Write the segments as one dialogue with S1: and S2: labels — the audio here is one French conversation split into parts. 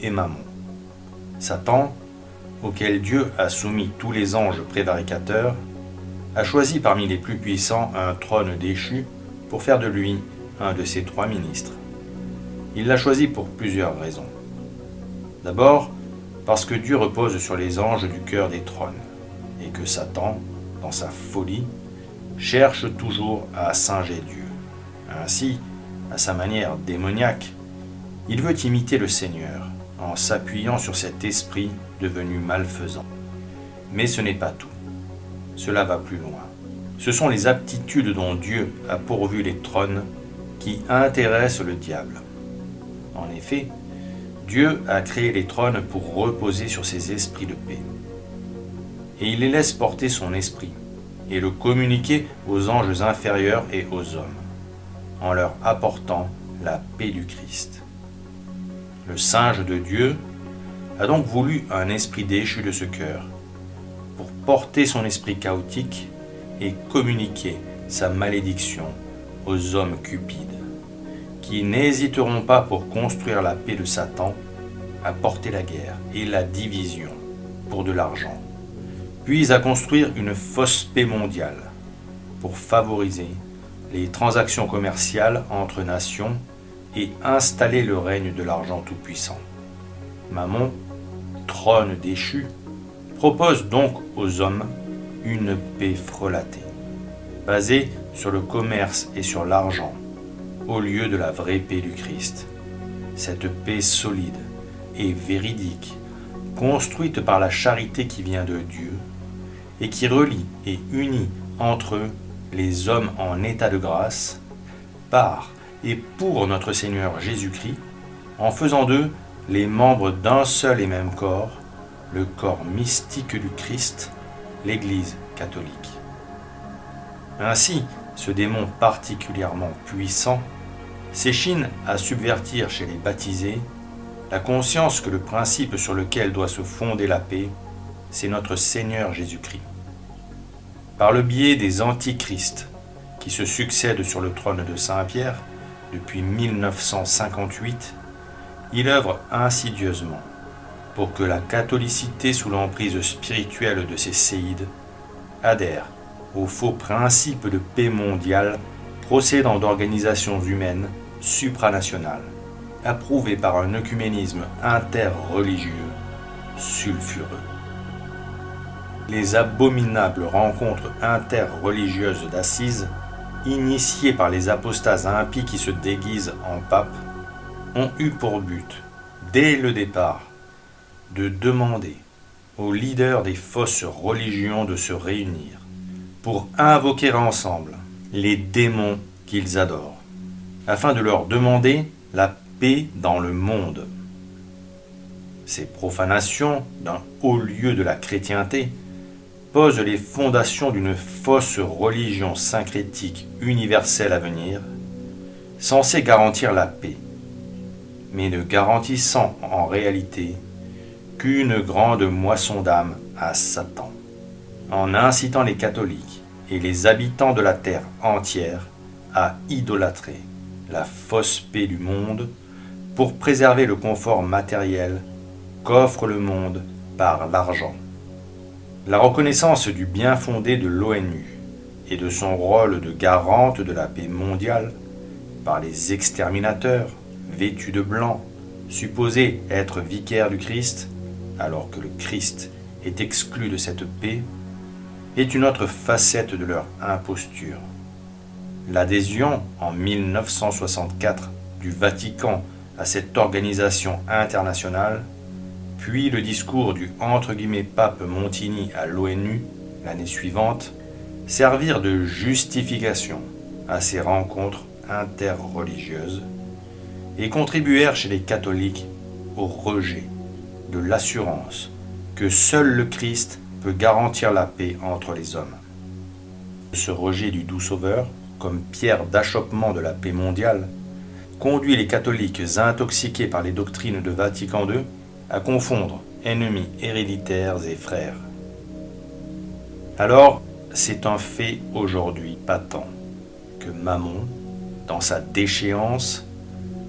S1: et Mammon. Satan, auquel Dieu a soumis tous les anges prévaricateurs, a choisi parmi les plus puissants un trône déchu pour faire de lui un de ses 3 ministres. Il l'a choisi pour plusieurs raisons. D'abord, parce que Dieu repose sur les anges du cœur des trônes, et que Satan, dans sa folie, cherche toujours à singer Dieu. Ainsi, à sa manière démoniaque, il veut imiter le Seigneur, en s'appuyant sur cet esprit devenu malfaisant. Mais ce n'est pas tout. Cela va plus loin. Ce sont les aptitudes dont Dieu a pourvu les trônes qui intéressent le diable. En effet, Dieu a créé les trônes pour reposer sur ces esprits de paix. Et il les laisse porter son esprit et le communiquer aux anges inférieurs et aux hommes, en leur apportant la paix du Christ. Le singe de Dieu a donc voulu un esprit déchu de ce cœur, pour porter son esprit chaotique et communiquer sa malédiction aux hommes cupides, qui n'hésiteront pas pour construire la paix de Satan à porter la guerre et la division pour de l'argent, puis à construire une fausse paix mondiale pour favoriser les transactions commerciales entre nations et installer le règne de l'argent tout-puissant. Mammon, trône déchu, propose donc aux hommes une paix frelatée, basée sur le commerce et sur l'argent, au lieu de la vraie paix du Christ. Cette paix solide et véridique, construite par la charité qui vient de Dieu, et qui relie et unit entre eux les hommes en état de grâce, par et pour notre Seigneur Jésus-Christ, en faisant d'eux les membres d'un seul et même corps, le corps mystique du Christ, l'Église catholique. Ainsi, ce démon particulièrement puissant s'échine à subvertir chez les baptisés la conscience que le principe sur lequel doit se fonder la paix, c'est notre Seigneur Jésus-Christ. Par le biais des antichrists qui se succèdent sur le trône de Saint-Pierre depuis 1958, il œuvre insidieusement pour que la catholicité sous l'emprise spirituelle de ses séides adhère aux faux principes de paix mondiale procédant d'organisations humaines supranationales, approuvées par un œcuménisme interreligieux sulfureux. Les abominables rencontres interreligieuses d'Assise, initiées par les apostats impies qui se déguisent en papes, ont eu pour but, dès le départ, de demander aux leaders des fausses religions de se réunir pour invoquer ensemble les démons qu'ils adorent, afin de leur demander la paix dans le monde. Ces profanations d'un haut lieu de la chrétienté posent les fondations d'une fausse religion syncrétique universelle à venir, censée garantir la paix, mais ne garantissant en réalité qu'une grande moisson d'âmes à Satan, en incitant les catholiques et les habitants de la terre entière à idolâtrer la fausse paix du monde pour préserver le confort matériel qu'offre le monde par l'argent. La reconnaissance du bien fondé de l'ONU et de son rôle de garante de la paix mondiale par les exterminateurs vêtus de blanc, supposés être vicaires du Christ, alors que le Christ est exclu de cette paix, est une autre facette de leur imposture. L'adhésion en 1964 du Vatican à cette organisation internationale, puis le discours du « pape Montini » à l'ONU l'année suivante, servirent de justification à ces rencontres interreligieuses et contribuèrent chez les catholiques au rejet de l'assurance que seul le Christ peut garantir la paix entre les hommes. Ce rejet du doux sauveur, comme pierre d'achoppement de la paix mondiale, conduit les catholiques intoxiqués par les doctrines de Vatican II à confondre ennemis héréditaires et frères. Alors, c'est un fait aujourd'hui patent que Mammon, dans sa déchéance,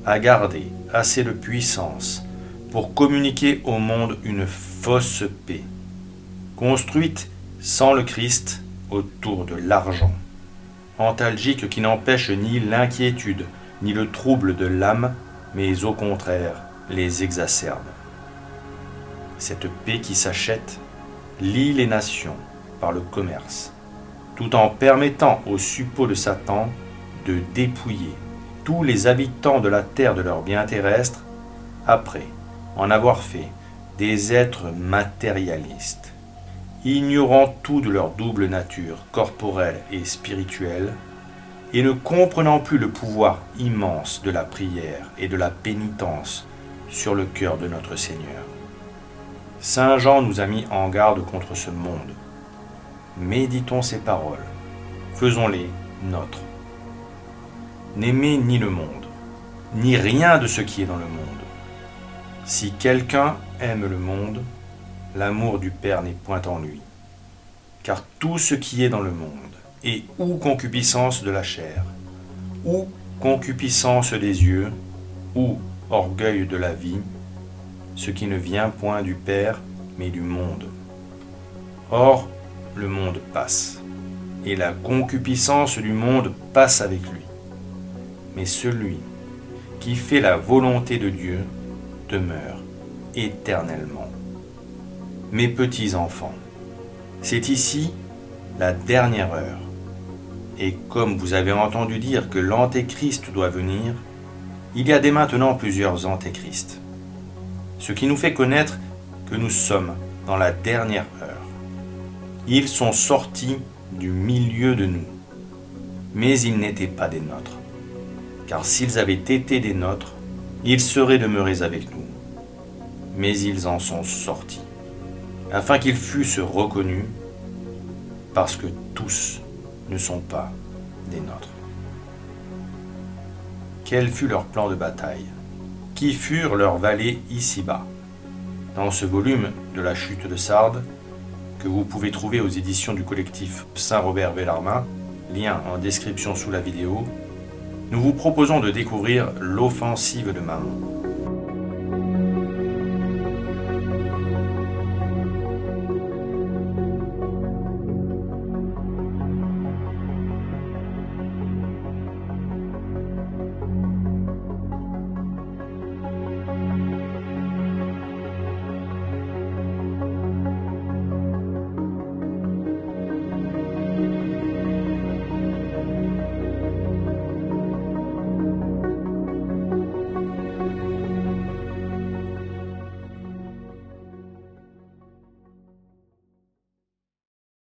S1: a gardé assez de puissance pour communiquer au monde une fausse paix, construite sans le Christ autour de l'argent, antalgique qui n'empêche ni l'inquiétude ni le trouble de l'âme, mais au contraire les exacerbe. Cette paix qui s'achète lie les nations par le commerce, tout en permettant aux suppôts de Satan de dépouiller tous les habitants de la terre de leurs biens terrestres, après en avoir fait des êtres matérialistes, ignorant tout de leur double nature corporelle et spirituelle, et ne comprenant plus le pouvoir immense de la prière et de la pénitence sur le cœur de notre Seigneur. Saint Jean nous a mis en garde contre ce monde. Méditons ces paroles, faisons-les nôtres. N'aimez ni le monde, ni rien de ce qui est dans le monde. Si quelqu'un aime le monde, l'amour du Père n'est point en lui. Car tout ce qui est dans le monde est ou concupiscence de la chair, ou concupiscence des yeux, ou orgueil de la vie, ce qui ne vient point du Père, mais du monde. Or, le monde passe, et la concupiscence du monde passe avec lui. Mais celui qui fait la volonté de Dieu demeure éternellement. Mes petits enfants, c'est ici la dernière heure. Et comme vous avez entendu dire que l'Antéchrist doit venir, il y a dès maintenant plusieurs Antéchrists. Ce qui nous fait connaître que nous sommes dans la dernière heure. Ils sont sortis du milieu de nous, mais ils n'étaient pas des nôtres. Car s'ils avaient été des nôtres, ils seraient demeurés avec nous. Mais ils en sont sortis, afin qu'ils fussent reconnus, parce que tous ne sont pas des nôtres. Quel fut leur plan de bataille? Qui furent leurs valets ici-bas? Dans ce volume de la chute de Sardes, que vous pouvez trouver aux éditions du collectif Saint-Robert Bellarmin, lien en description sous la vidéo, nous vous proposons de découvrir l'offensive de Mammon.